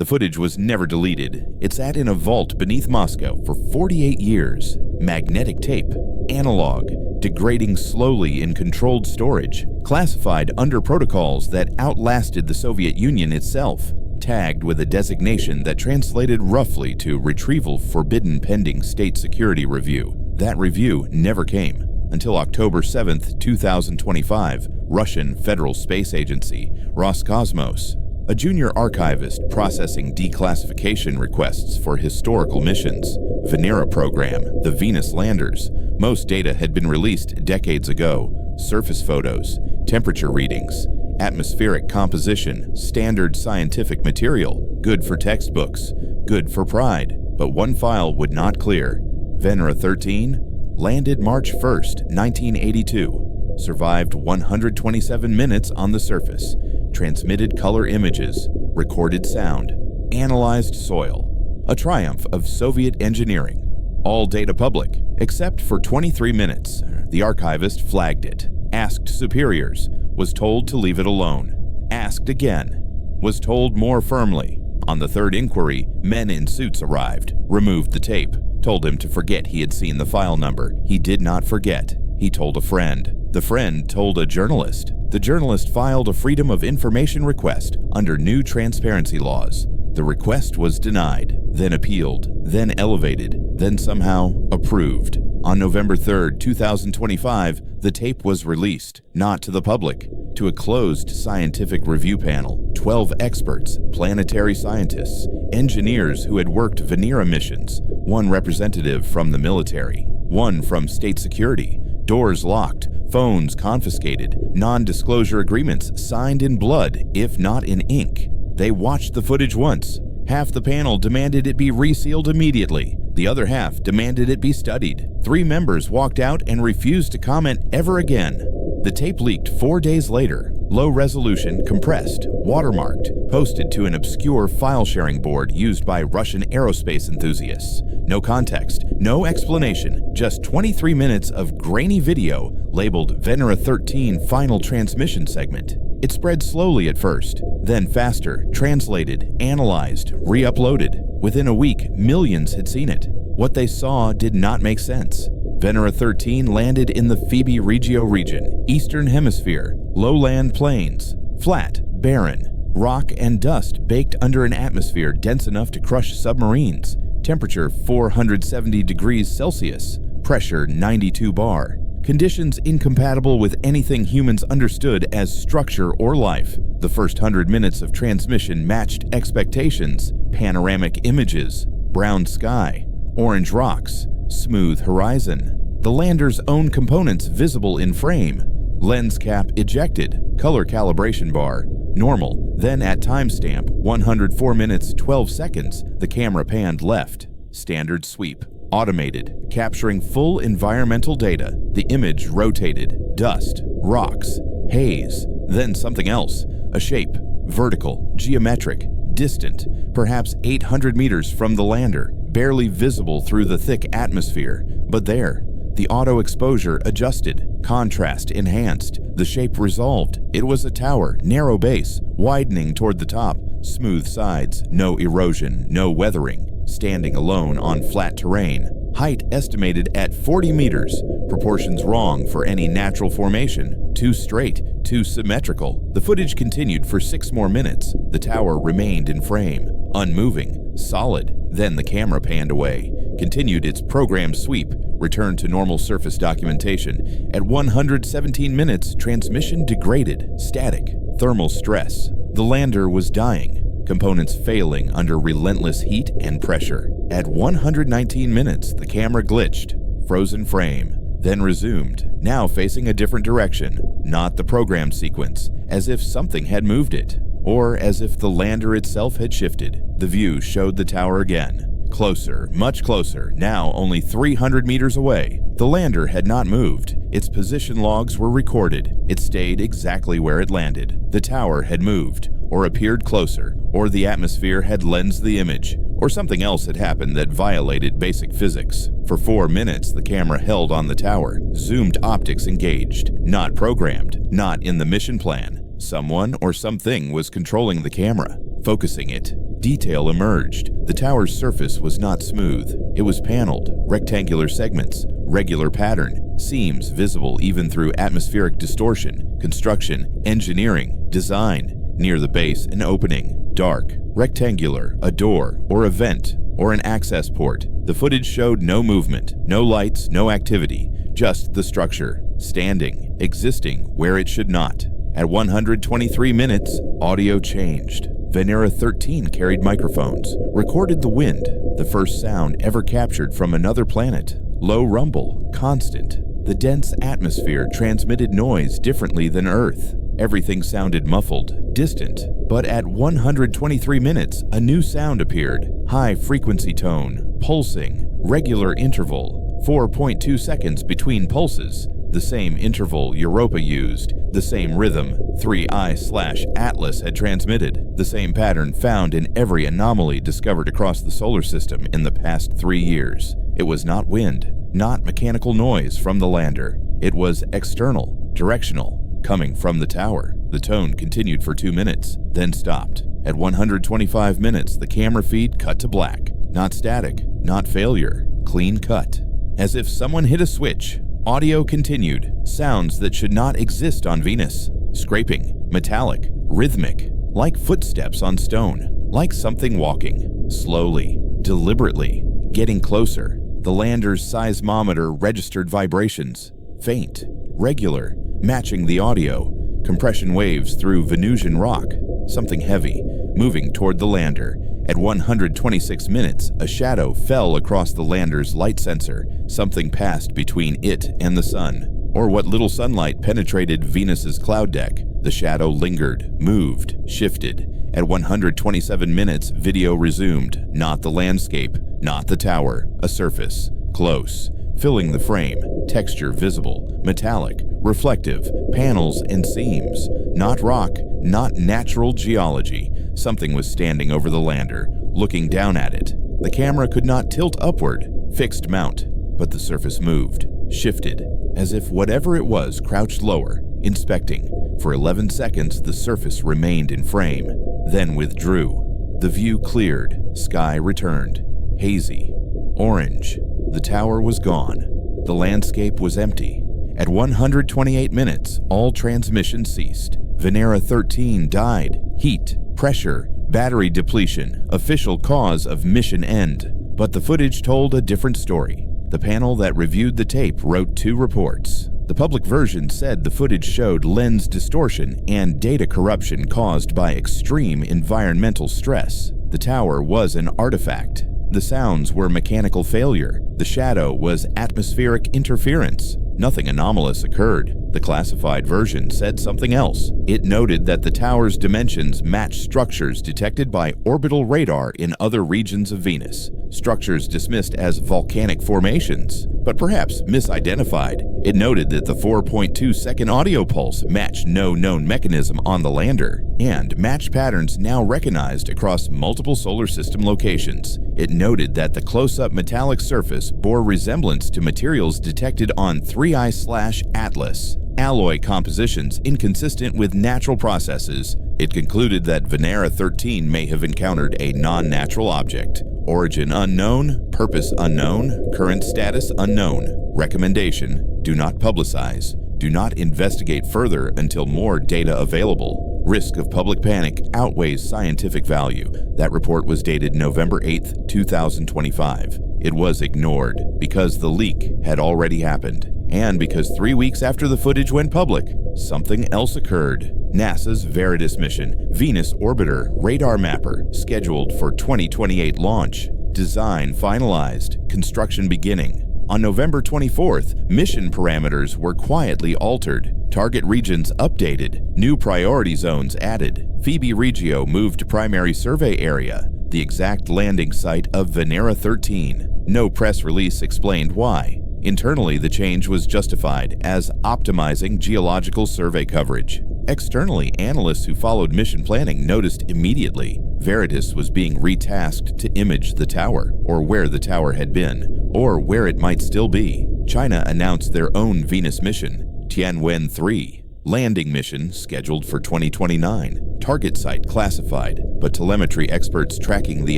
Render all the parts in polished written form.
The footage was never deleted. It sat in a vault beneath Moscow for 48 years. Magnetic tape, analog, degrading slowly in controlled storage, classified under protocols that outlasted the Soviet Union itself, tagged with a designation that translated roughly to retrieval forbidden pending state security review. That review never came until October 7, 2025, Russian Federal Space Agency, Roscosmos, a junior archivist processing declassification requests for historical missions, VENERA program, the Venus landers. Most data had been released decades ago. Surface photos, temperature readings, atmospheric composition, standard scientific material, good for textbooks, good for pride. But one file would not clear. VENERA-13 landed March 1, 1982, survived 127 minutes on the surface, transmitted color images, recorded sound, analyzed soil. A triumph of Soviet engineering. All data public, except for 23 minutes. The archivist flagged it, asked superiors, was told to leave it alone, asked again, was told more firmly. On the third inquiry, men in suits arrived, removed the tape, told him to forget he had seen the file number. He did not forget. He told a friend. The friend told a journalist. The journalist filed a Freedom of Information request under new transparency laws. The request was denied, then appealed, then elevated, then somehow approved. On November 3, 2025, the tape was released, not to the public, to a closed scientific review panel. 12 experts, planetary scientists, engineers who had worked VENERA missions, one representative from the military, one from state security, doors locked, phones confiscated, non-disclosure agreements signed in blood, if not in ink. They watched the footage once. Half the panel demanded it be resealed immediately. The other half demanded it be studied. 3 members walked out and refused to comment ever again. The tape leaked 4 days later. Low resolution, compressed, watermarked, posted to an obscure file-sharing board used by Russian aerospace enthusiasts. No context, no explanation, just 23 minutes of grainy video labeled VENERA-13 Final Transmission Segment. It spread slowly at first, then faster, translated, analyzed, re-uploaded. Within a week, millions had seen it. What they saw did not make sense. VENERA-13 landed in the Phoebe Regio region, Eastern Hemisphere, lowland plains, flat, barren, rock and dust baked under an atmosphere dense enough to crush submarines, temperature 470 degrees Celsius, pressure 92 bar. Conditions incompatible with anything humans understood as structure or life. The first 100 minutes of transmission matched expectations. Panoramic images, brown sky, orange rocks, smooth horizon. The lander's own components visible in frame. Lens cap ejected, color calibration bar, normal. Then at timestamp 104 minutes 12 seconds, the camera panned left. Standard sweep. Automated, capturing full environmental data. The image rotated, dust, rocks, haze, then something else, a shape, vertical, geometric, distant, perhaps 800 meters from the lander, barely visible through the thick atmosphere, but there. The auto exposure adjusted, contrast enhanced, the shape resolved. It was a tower, narrow base, widening toward the top, smooth sides, no erosion, no weathering. Standing alone on flat terrain, height estimated at 40 meters, proportions wrong for any natural formation, too straight, too symmetrical. The footage continued for 6 more minutes. The tower remained in frame, unmoving, solid. Then the camera panned away, continued its programmed sweep, returned to normal surface documentation. At 117 minutes, transmission degraded, static, thermal stress. The lander was dying. Components failing under relentless heat and pressure. At 119 minutes, the camera glitched, frozen frame, then resumed, now facing a different direction, not the program sequence, as if something had moved it, or as if the lander itself had shifted. The view showed the tower again. Closer, much closer, now only 300 meters away. The lander had not moved. Its position logs were recorded. It stayed exactly where it landed. The tower had moved, or appeared closer, or the atmosphere had lensed the image, or something else had happened that violated basic physics. For 4 minutes, the camera held on the tower, zoomed optics engaged, not programmed, not in the mission plan. Someone or something was controlling the camera, focusing it, detail emerged. The tower's surface was not smooth. It was paneled, rectangular segments, regular pattern, seams visible even through atmospheric distortion, construction, engineering, design. Near the base, an opening, dark, rectangular, a door, or a vent, or an access port. The footage showed no movement, no lights, no activity, just the structure, standing, existing where it should not. At 123 minutes, audio changed. VENERA-13 carried microphones, recorded the wind, the first sound ever captured from another planet. Low rumble, constant. The dense atmosphere transmitted noise differently than Earth. Everything sounded muffled, distant. But at 123 minutes, a new sound appeared. High frequency tone, pulsing, regular interval, 4.2 seconds between pulses. The same interval Europa used, the same rhythm 3I/Atlas had transmitted, the same pattern found in every anomaly discovered across the solar system in the past 3 years. It was not wind, not mechanical noise from the lander. It was external, directional, coming from the tower. The tone continued for 2 minutes, then stopped. At 125 minutes, the camera feed cut to black. Not static, not failure, clean cut. As if someone hit a switch, audio continued, sounds that should not exist on Venus. Scraping, metallic, rhythmic, like footsteps on stone, like something walking, slowly, deliberately, getting closer. The lander's seismometer registered vibrations, faint, regular, matching the audio. Compression waves through Venusian rock, something heavy, moving toward the lander. At 126 minutes, a shadow fell across the lander's light sensor. Something passed between it and the sun, or what little sunlight penetrated Venus's cloud deck. The shadow lingered, moved, shifted. At 127 minutes, video resumed. Not the landscape, not the tower, a surface, close, filling the frame, texture visible, metallic, reflective, panels and seams. Not rock, not natural geology. Something was standing over the lander, looking down at it. The camera could not tilt upward, fixed mount, but the surface moved, shifted, as if whatever it was crouched lower, inspecting. For 11 seconds, the surface remained in frame, then withdrew. The view cleared, sky returned, hazy, orange. The tower was gone. The landscape was empty. At 128 minutes, all transmission ceased. VENERA-13 died. Heat, pressure, battery depletion, official cause of mission end. But the footage told a different story. The panel that reviewed the tape wrote 2 reports. The public version said the footage showed lens distortion and data corruption caused by extreme environmental stress. The tower was an artifact. The sounds were mechanical failure. The shadow was atmospheric interference. Nothing anomalous occurred. The classified version said something else. It noted that the tower's dimensions match structures detected by orbital radar in other regions of Venus. Structures dismissed as volcanic formations, but perhaps misidentified. It noted that the 4.2-second audio pulse matched no known mechanism on the lander, and matched patterns now recognized across multiple solar system locations. It noted that the close-up metallic surface bore resemblance to materials detected on 3I/Atlas. Alloy compositions inconsistent with natural processes. It concluded that VENERA-13 may have encountered a non-natural object. Origin unknown, purpose unknown, current status unknown. Recommendation: do not publicize. Do not investigate further until more data available. Risk of public panic outweighs scientific value. That report was dated November 8, 2025. It was ignored because the leak had already happened, and because 3 weeks after the footage went public, something else occurred. NASA's Veritas mission, Venus Orbiter Radar Mapper, scheduled for 2028 launch. Design finalized, construction beginning. On November 24th, mission parameters were quietly altered, target regions updated, new priority zones added. Phoebe Regio moved to primary survey area, the exact landing site of VENERA-13. No press release explained why. Internally, the change was justified as optimizing geological survey coverage. Externally, analysts who followed mission planning noticed immediately Veritas was being retasked to image the tower, or where the tower had been, or where it might still be. China announced their own Venus mission, Tianwen-3. Landing mission scheduled for 2029. Target site classified, but telemetry experts tracking the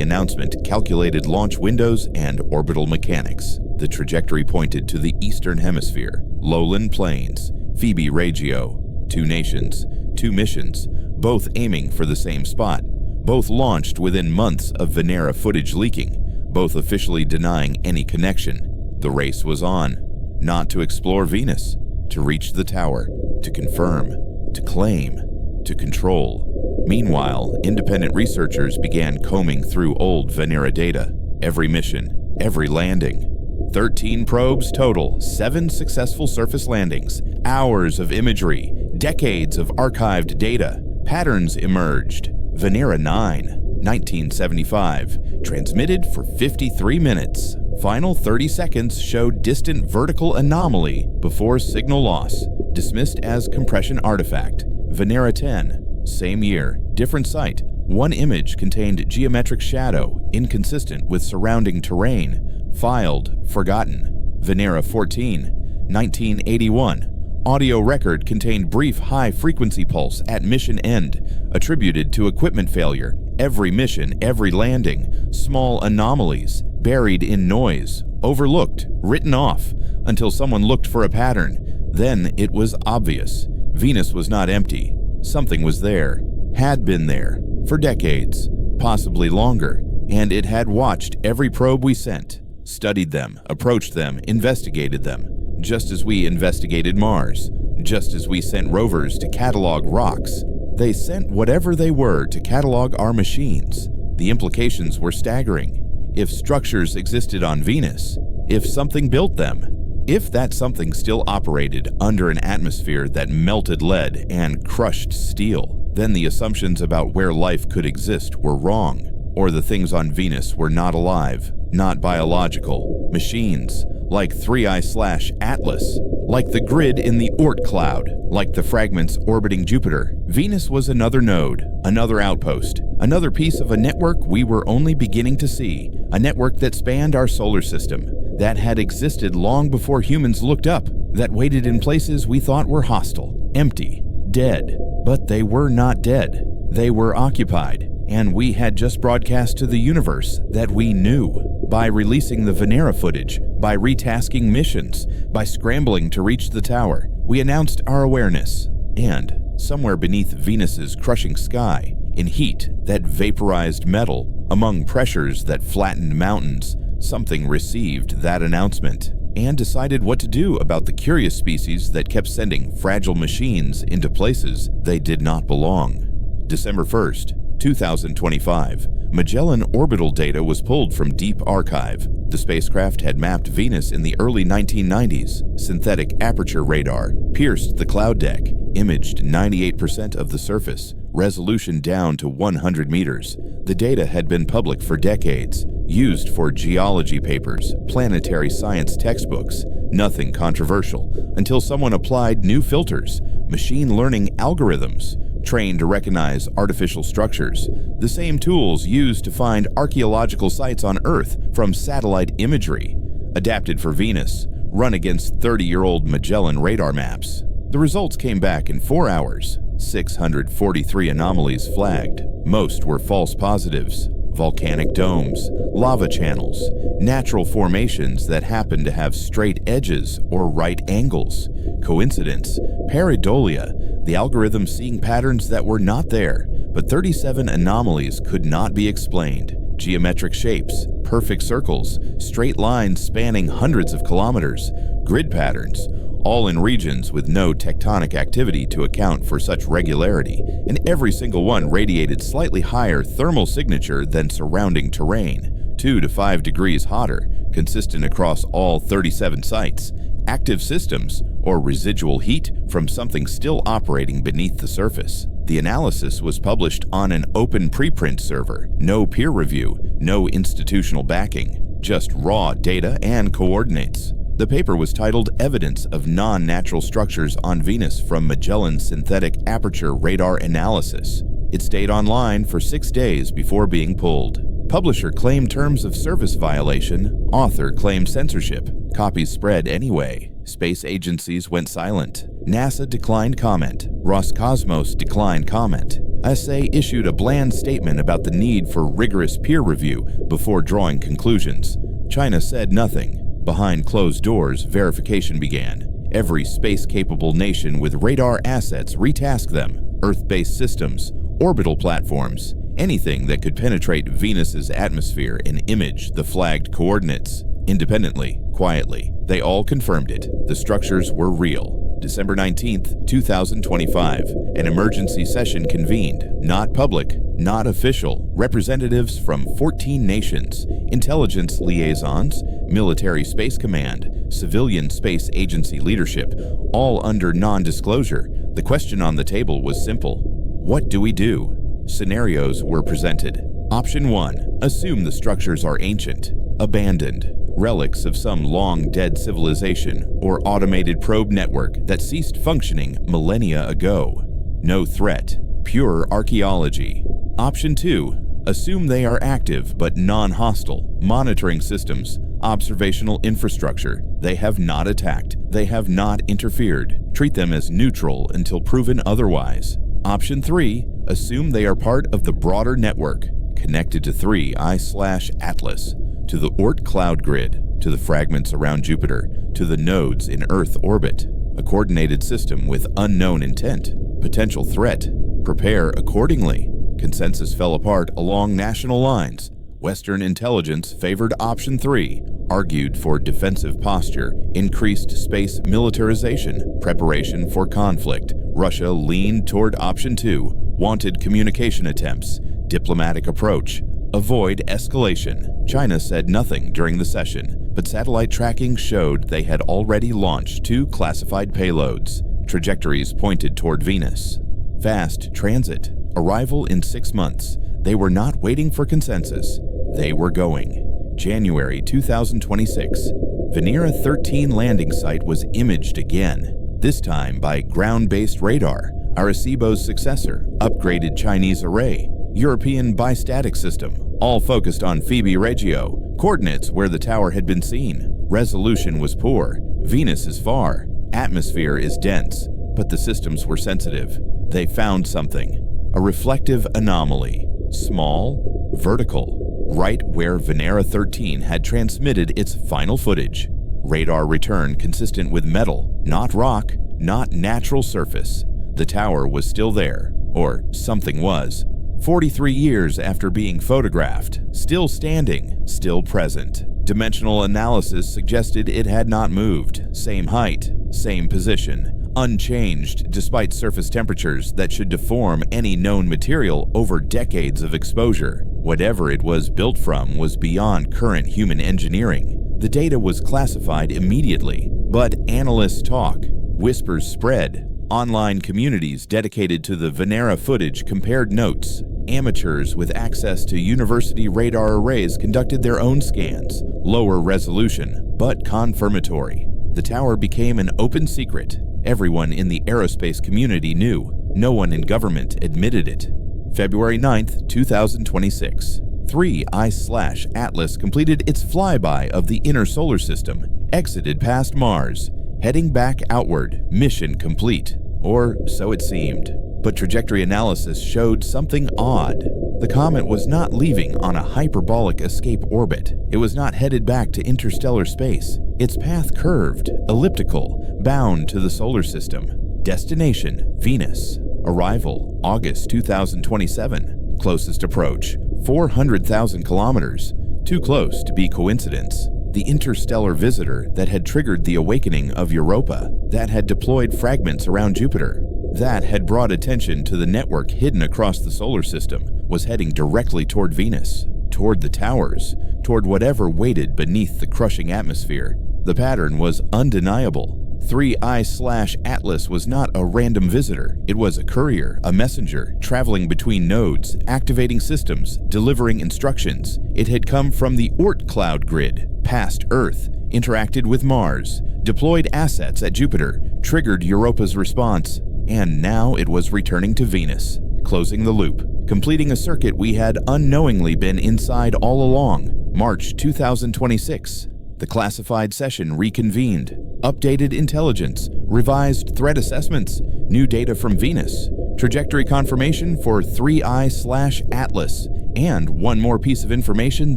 announcement calculated launch windows and orbital mechanics. The trajectory pointed to the Eastern Hemisphere, lowland plains, Phoebe Regio. 2 nations, 2 missions, both aiming for the same spot. Both launched within months of Venera footage leaking, both officially denying any connection. The race was on, not to explore Venus, to reach the tower, to confirm, to claim, to control. Meanwhile, independent researchers began combing through old Venera data. Every mission, every landing. 13 probes total, 7 successful surface landings, hours of imagery, decades of archived data. Patterns emerged. VENERA-13, 1975, transmitted for 53 minutes. Final 30 seconds showed distant vertical anomaly before signal loss, dismissed as compression artifact. VENERA-10, same year, different site. One image contained geometric shadow, inconsistent with surrounding terrain. Filed, forgotten. VENERA-14, 1981. Audio record contained brief high-frequency pulse at mission end, attributed to equipment failure. Every mission, every landing. Small anomalies, buried in noise, overlooked, written off, until someone looked for a pattern. Then it was obvious. Venus was not empty. Something was there, had been there, for decades, possibly longer, and it had watched every probe we sent, studied them, approached them, investigated them. Just as we investigated Mars, just as we sent rovers to catalog rocks, they sent whatever they were to catalog our machines. The implications were staggering. If structures existed on Venus, if something built them, if that something still operated under an atmosphere that melted lead and crushed steel, then the assumptions about where life could exist were wrong, or the things on Venus were not alive, not biological, machines, like 3I/Atlas, like the grid in the Oort cloud, like the fragments orbiting Jupiter. Venus was another node, another outpost, another piece of a network we were only beginning to see, a network that spanned our solar system, that had existed long before humans looked up, that waited in places we thought were hostile, empty, dead. But they were not dead. They were occupied, and we had just broadcast to the universe that we knew. By releasing the Venera footage, by retasking missions, by scrambling to reach the tower, we announced our awareness. And somewhere beneath Venus's crushing sky, in heat that vaporized metal, among pressures that flattened mountains, something received that announcement and decided what to do about the curious species that kept sending fragile machines into places they did not belong. December 1st, 2025, Magellan orbital data was pulled from Deep Archive. The spacecraft had mapped Venus in the early 1990s. Synthetic aperture radar pierced the cloud deck, imaged 98% of the surface, resolution down to 100 meters. The data had been public for decades, used for geology papers, planetary science textbooks, nothing controversial, until someone applied new filters, machine learning algorithms, trained to recognize artificial structures, the same tools used to find archaeological sites on Earth from satellite imagery, adapted for Venus, run against 30-year-old Magellan radar maps. The results came back in 4 hours. 643 anomalies flagged. Most were false positives. Volcanic domes, lava channels, natural formations that happen to have straight edges or right angles. Coincidence? Pareidolia, the algorithm seeing patterns that were not there, but 37 anomalies could not be explained. Geometric shapes, perfect circles, straight lines spanning hundreds of kilometers, grid patterns, all in regions with no tectonic activity to account for such regularity, and every single one radiated slightly higher thermal signature than surrounding terrain, 2 to 5 degrees hotter, consistent across all 37 sites. Active systems, or residual heat from something still operating beneath the surface. The analysis was published on an open preprint server, no peer review, no institutional backing, just raw data and coordinates. The paper was titled Evidence of Non-Natural Structures on Venus from Magellan's Synthetic Aperture Radar Analysis. It stayed online for 6 days before being pulled. Publisher claimed terms of service violation. Author claimed censorship. Copies spread anyway. Space agencies went silent. NASA declined comment. Roscosmos declined comment. SA issued a bland statement about the need for rigorous peer review before drawing conclusions. China said nothing. Behind closed doors, verification began. Every space-capable nation with radar assets retasked them, Earth-based systems, orbital platforms, anything that could penetrate Venus's atmosphere and image the flagged coordinates. Independently, quietly, they all confirmed it. The structures were real. December 19, 2025, an emergency session convened, not public, not official, representatives from 14 nations, intelligence liaisons, military space command, civilian space agency leadership, all under non-disclosure. The question on the table was simple. What do we do? Scenarios were presented. Option 1. Assume the structures are ancient, abandoned, relics of some long-dead civilization or automated probe network that ceased functioning millennia ago. No threat, pure archaeology. Option 2. Assume they are active but non-hostile, monitoring systems, observational infrastructure. They have not attacked, they have not interfered. Treat them as neutral until proven otherwise. Option 3. Assume they are part of the broader network, connected to 3I/Atlas, to the Oort cloud grid, to the fragments around Jupiter, to the nodes in Earth orbit. A coordinated system with unknown intent, potential threat. Prepare accordingly. Consensus fell apart along national lines. Western intelligence favored Option 3, argued for defensive posture, increased space militarization, preparation for conflict. Russia leaned toward Option 2, wanted communication attempts, diplomatic approach, avoid escalation. China said nothing during the session, but satellite tracking showed they had already launched 2 classified payloads. Trajectories pointed toward Venus. Fast transit. Arrival in 6 months. They were not waiting for consensus. They were going. January 2026. VENERA-13 landing site was imaged again, this time by ground-based radar, Arecibo's successor, upgraded Chinese array, European bistatic system, all focused on Phoebe Regio, coordinates where the tower had been seen. Resolution was poor. Venus is far. Atmosphere is dense. But the systems were sensitive. They found something. A reflective anomaly. Small, vertical, right where VENERA-13 had transmitted its final footage. Radar return consistent with metal, not rock, not natural surface. The tower was still there, or something was. 43 years after being photographed, still standing, still present. Dimensional analysis suggested it had not moved. Same height, same position, unchanged despite surface temperatures that should deform any known material over decades of exposure. Whatever it was built from was beyond current human engineering. The data was classified immediately, but analysts talk, whispers spread. Online communities dedicated to the VENERA footage compared notes. Amateurs with access to university radar arrays conducted their own scans, lower resolution, but confirmatory. The tower became an open secret. Everyone in the aerospace community knew. No one in government admitted it. February 9, 2026. 3I/Atlas completed its flyby of the inner solar system, exited past Mars, heading back outward, mission complete. Or so it seemed. But trajectory analysis showed something odd. The comet was not leaving on a hyperbolic escape orbit. It was not headed back to interstellar space. Its path curved, elliptical, bound to the solar system. Destination, Venus. Arrival, August 2027. Closest approach, 400,000 kilometers. Too close to be coincidence. The interstellar visitor that had triggered the awakening of Europa, that had deployed fragments around Jupiter, that had brought attention to the network hidden across the solar system, was heading directly toward Venus, toward the towers, toward whatever waited beneath the crushing atmosphere. The pattern was undeniable. 3I/Atlas was not a random visitor. It was a courier, a messenger, traveling between nodes, activating systems, delivering instructions. It had come from the Oort cloud grid, past Earth, interacted with Mars, deployed assets at Jupiter, triggered Europa's response, and now it was returning to Venus, closing the loop, completing a circuit we had unknowingly been inside all along. March 2026. The classified session reconvened. Updated intelligence, revised threat assessments, new data from Venus, trajectory confirmation for 3I/Atlas, and one more piece of information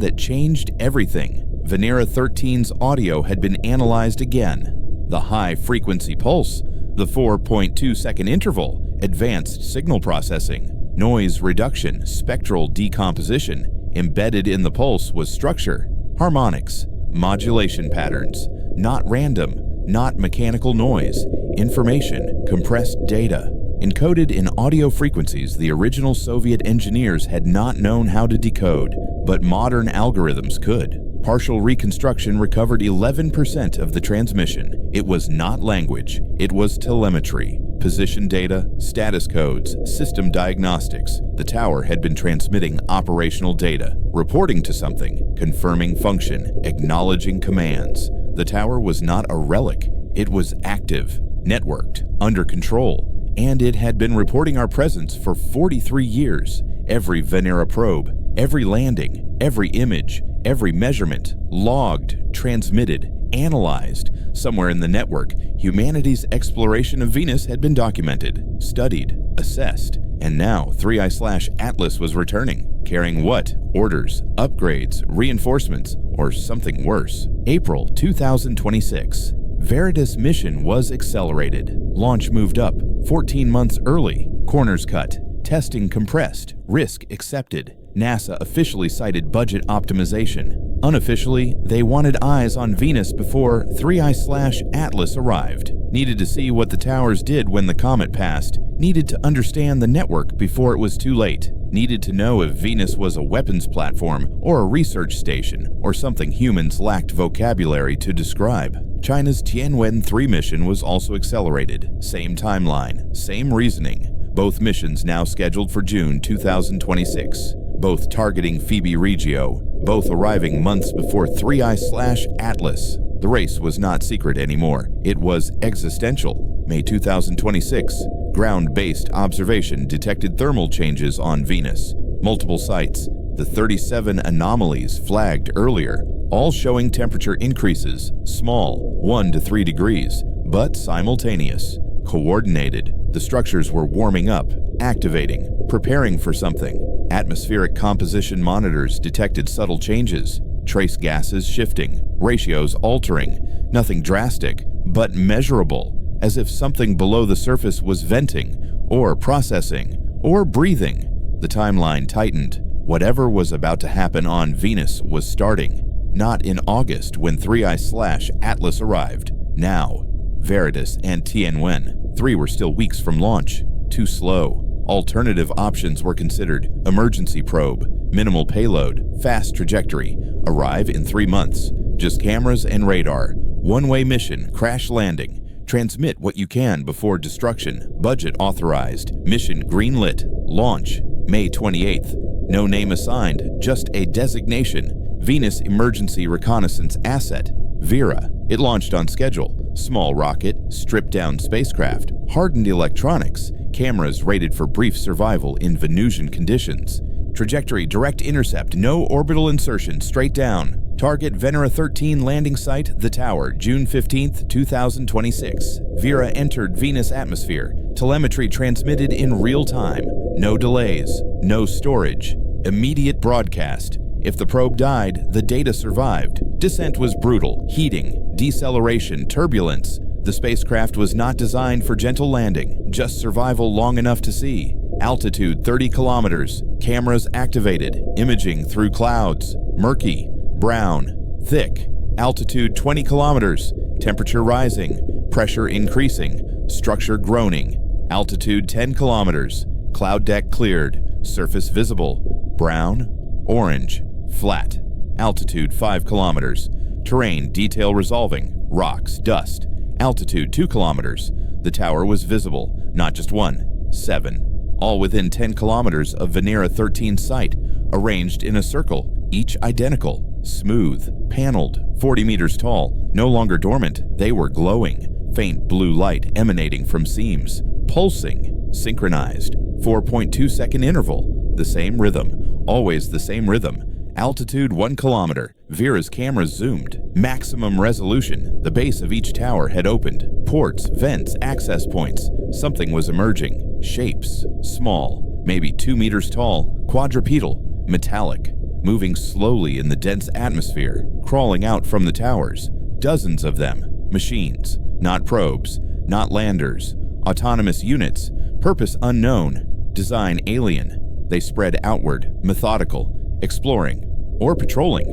that changed everything. VENERA-13's audio had been analyzed again. The high-frequency pulse, the 4.2-second interval, advanced signal processing, noise reduction, spectral decomposition. Embedded in the pulse was structure, harmonics, modulation patterns, not random, not mechanical noise, information, compressed data, encoded in audio frequencies the original Soviet engineers had not known how to decode, but modern algorithms could. Partial reconstruction recovered 11% of the transmission. It was not language, it was telemetry. Position data, status codes, system diagnostics. The tower had been transmitting operational data, reporting to something, confirming function, acknowledging commands. The tower was not a relic, it was active, networked, under control, and it had been reporting our presence for 43 years. Every Venera probe, every landing, every image, every measurement, logged, transmitted, analyzed. Somewhere in the network, humanity's exploration of Venus had been documented, studied, assessed, and now 3I/Atlas was returning. Carrying what? Orders, upgrades, reinforcements, or something worse. April 2026. Veritas mission was accelerated. Launch moved up, 14 months early. Corners cut. Testing compressed. Risk accepted. NASA officially cited budget optimization. Unofficially, they wanted eyes on Venus before 3I/Atlas arrived. Needed to see what the towers did when the comet passed. Needed to understand the network before it was too late. Needed to know if Venus was a weapons platform or a research station or something humans lacked vocabulary to describe. China's Tianwen-3 mission was also accelerated. Same timeline, same reasoning. Both missions now scheduled for June 2026. Both targeting Phoebe Regio, both arriving months before 3I/Atlas. The race was not secret anymore. It was existential. May 2026, ground-based observation detected thermal changes on Venus. Multiple sites, the 37 anomalies flagged earlier, all showing temperature increases, small, 1 to 3 degrees, but simultaneous, coordinated. The structures were warming up, activating, preparing for something. Atmospheric composition monitors detected subtle changes, trace gases shifting, ratios altering, nothing drastic, but measurable, as if something below the surface was venting, or processing, or breathing. The timeline tightened. Whatever was about to happen on Venus was starting. Not in August when 3I/Atlas arrived. Now, Veritas and Tianwen-3 were still weeks from launch. Too slow. Alternative options were considered. Emergency probe, minimal payload, fast trajectory. Arrive in 3 months. Just cameras and radar. One-way mission, crash landing. Transmit what you can before destruction. Budget authorized. Mission greenlit. Launch May 28th. No name assigned, just a designation. Venus Emergency Reconnaissance Asset. VERA. It launched on schedule. Small rocket, stripped-down spacecraft, hardened electronics, cameras rated for brief survival in Venusian conditions. Trajectory direct intercept, no orbital insertion, straight down. Target Venera-13 landing site, the tower, June 15, 2026. VERA entered Venus atmosphere. Telemetry transmitted in real time. No delays, no storage. Immediate broadcast. If the probe died, the data survived. Descent was brutal, heating, deceleration, turbulence. The spacecraft was not designed for gentle landing, just survival long enough to see. Altitude 30 kilometers, cameras activated, imaging through clouds, murky, brown, thick. Altitude 20 kilometers, temperature rising, pressure increasing, structure groaning. Altitude 10 kilometers, cloud deck cleared, surface visible, brown, orange, flat. Altitude 5 kilometers, terrain detail resolving, rocks, dust. Altitude 2 kilometers, the tower was visible, not just 1, 7. All within 10 kilometers of Venera-13 site, arranged in a circle, each identical, smooth, paneled, 40 meters tall, no longer dormant, they were glowing, faint blue light emanating from seams, pulsing, synchronized, 4.2-second interval, the same rhythm, always the same rhythm. Altitude 1 kilometer, VERA's cameras zoomed, maximum resolution, the base of each tower had opened, ports, vents, access points. Something was emerging. Shapes. Small, maybe 2 meters tall, quadrupedal, metallic, moving slowly in the dense atmosphere, crawling out from the towers. Dozens of them. Machines. Not probes. Not landers. Autonomous units. Purpose unknown. Design alien. They spread outward, methodical, exploring, or patrolling,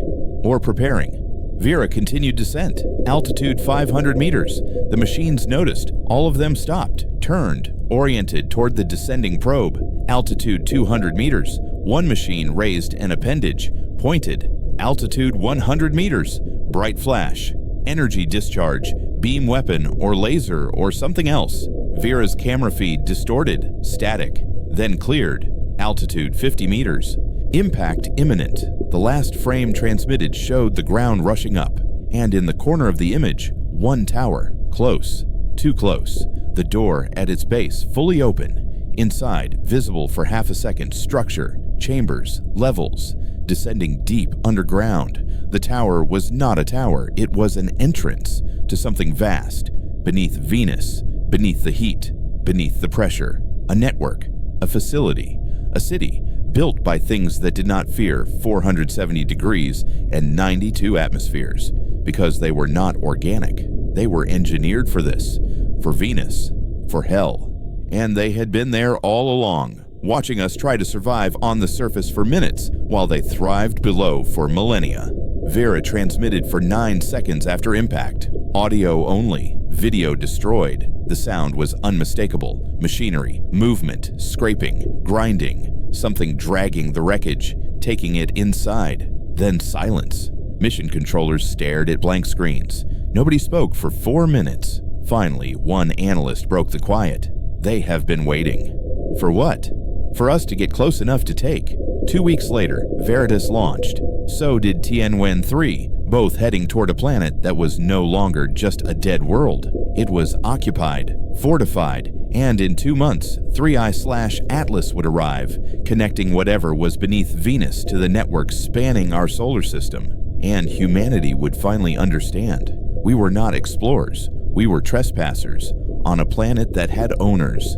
or preparing. Vera continued descent. Altitude 500 meters. The machines noticed. All of them stopped, turned, oriented toward the descending probe. Altitude 200 meters. One machine raised an appendage, pointed. Altitude 100 meters. Bright flash. Energy discharge. Beam weapon or laser or something else. Vera's camera feed distorted, static, then cleared. Altitude 50 meters. Impact imminent. The last frame transmitted showed the ground rushing up, and in the corner of the image, one tower, close, too close, the door at its base fully open. Inside, visible for half a second, structure, chambers, levels, descending deep underground. The tower was not a tower, it was an entrance to something vast, beneath Venus, beneath the heat, beneath the pressure, a network, a facility, a city, built by things that did not fear 470 degrees and 92 atmospheres, because they were not organic. They were engineered for this, for Venus, for hell. And they had been there all along, watching us try to survive on the surface for minutes while they thrived below for millennia. Vera transmitted for 9 seconds after impact. Audio only, video destroyed. The sound was unmistakable. Machinery, movement, scraping, grinding. Something dragging the wreckage, taking it inside. Then silence. Mission controllers stared at blank screens. Nobody spoke for 4 minutes. Finally, one analyst broke the quiet. They have been waiting. For what? For us to get close enough to take. 2 weeks later, Veritas launched. So did Tianwen-3, both heading toward a planet that was no longer just a dead world. It was occupied, fortified, and in 2 months, 3I/Atlas would arrive, connecting whatever was beneath Venus to the network spanning our solar system. And humanity would finally understand. We were not explorers. We were trespassers on a planet that had owners.